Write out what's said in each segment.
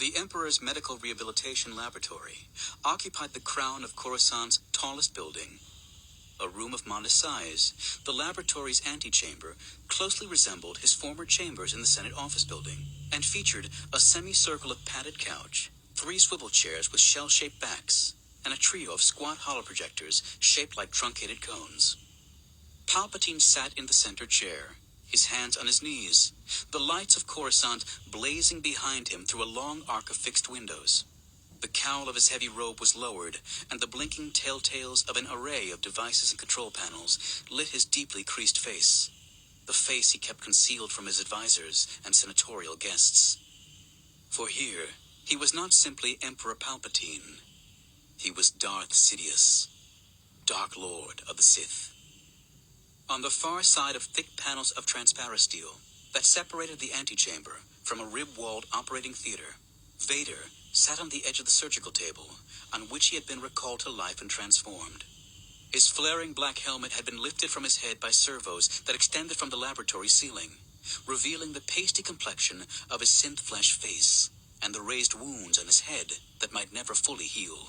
The Emperor's Medical Rehabilitation Laboratory occupied the crown of Coruscant's tallest building. A room of modest size, the laboratory's antechamber closely resembled his former chambers in the Senate office building and featured a semicircle of padded couch, 3 swivel chairs with shell-shaped backs, and a trio of squat holoprojectors shaped like truncated cones. Palpatine sat in the center chair, his hands on his knees, the lights of Coruscant blazing behind him through a long arc of fixed windows. The cowl of his heavy robe was lowered, and the blinking telltales of an array of devices and control panels lit his deeply creased face, the face he kept concealed from his advisors and senatorial guests. For here, he was not simply Emperor Palpatine. He was Darth Sidious, Dark Lord of the Sith. On the far side of thick panels of transparent steel that separated the antechamber from a rib-walled operating theater, Vader sat on the edge of the surgical table, on which he had been recalled to life and transformed. His flaring black helmet had been lifted from his head by servos that extended from the laboratory ceiling, revealing the pasty complexion of his synth-flesh face and the raised wounds on his head that might never fully heal.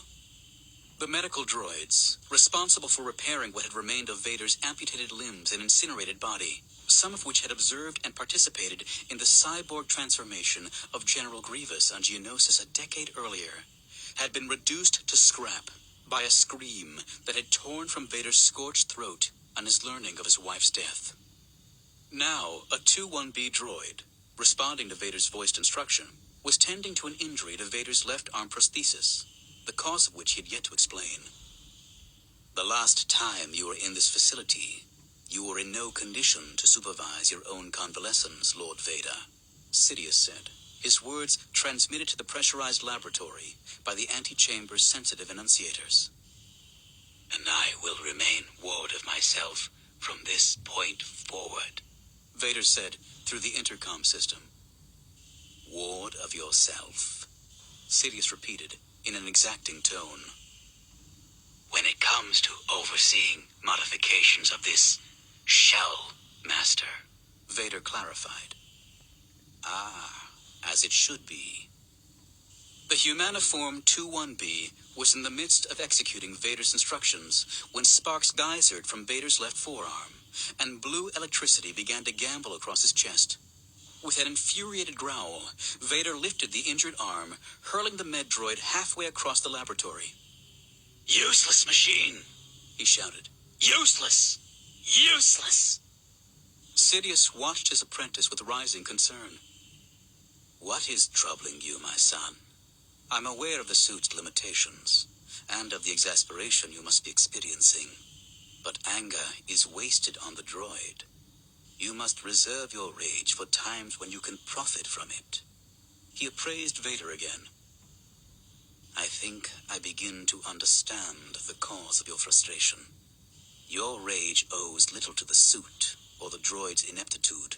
The medical droids, responsible for repairing what had remained of Vader's amputated limbs and incinerated body, some of which had observed and participated in the cyborg transformation of General Grievous on Geonosis a decade earlier, had been reduced to scrap by a scream that had torn from Vader's scorched throat on his learning of his wife's death. Now, a 2-1B droid, responding to Vader's voiced instruction, was tending to an injury to Vader's left arm prosthesis, the cause of which he had yet to explain. The last time you were in this facility, you were in no condition to supervise your own convalescence, Lord Vader, Sidious said, his words transmitted to the pressurized laboratory by the antechamber's sensitive enunciators. And I will remain ward of myself from this point forward, Vader said through the intercom system. Ward of yourself, Sidious repeated in an exacting tone. When it comes to overseeing modifications of this shell, Master, Vader clarified. Ah, as it should be. The humaniform 2-1B was in the midst of executing Vader's instructions when sparks geysered from Vader's left forearm, and blue electricity began to gamble across his chest. With an infuriated growl, Vader lifted the injured arm, hurling the med droid halfway across the laboratory. Useless machine, he shouted. Useless! Useless! Sidious watched his apprentice with rising concern. What is troubling you, my son? I'm aware of the suit's limitations, and of the exasperation you must be experiencing. But anger is wasted on the droid. You must reserve your rage for times when you can profit from it. He appraised Vader again. I think I begin to understand the cause of your frustration. Your rage owes little to the suit or the droid's ineptitude.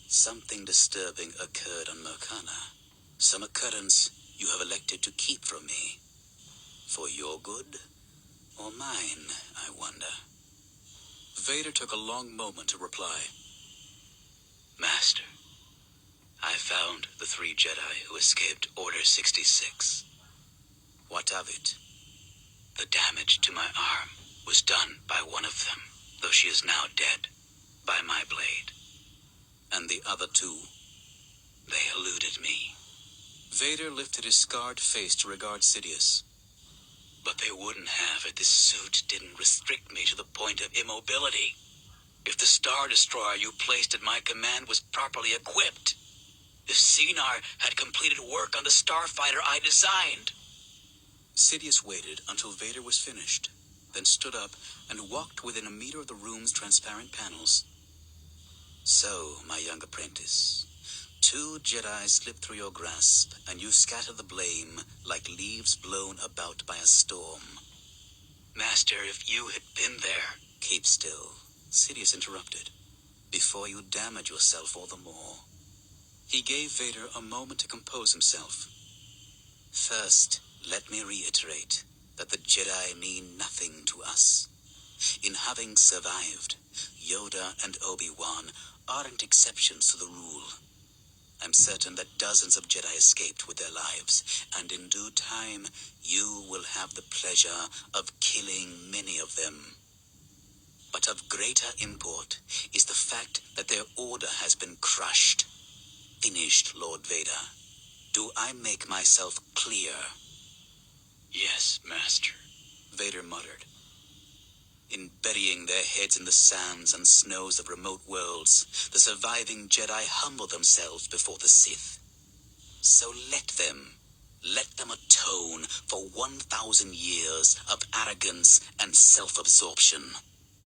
Something disturbing occurred on Mercana. Some occurrence you have elected to keep from me. For your good or mine, I wonder. Vader took a long moment to reply. Master, I found the 3 Jedi who escaped Order 66. What of it? The damage to my arm was done by one of them, though she is now dead, by my blade. And the other 2, they eluded me. Vader lifted his scarred face to regard Sidious. But they wouldn't have if this suit didn't restrict me to the point of immobility. If the Star Destroyer you placed at my command was properly equipped. If Sinar had completed work on the starfighter I designed. Sidious waited until Vader was finished, then stood up and walked within a meter of the room's transparent panels. So, my young apprentice, 2 Jedi slipped through your grasp, and you scatter the blame like leaves blown about by a storm. Master, if you had been there... Keep still, Sidious interrupted, before you damage yourself all the more. He gave Vader a moment to compose himself. First, let me reiterate that the Jedi mean nothing to us. In having survived, Yoda and Obi-Wan aren't exceptions to the rule. I'm am certain that dozens of Jedi escaped with their lives, and in due time, you will have the pleasure of killing many of them. But of greater import is the fact that their order has been crushed. Finished, Lord Vader. Do I make myself clear? Yes, Master, Vader muttered. In burying their heads in the sands and snows of remote worlds, the surviving Jedi humble themselves before the Sith. So let them atone for 1,000 years of arrogance and self-absorption.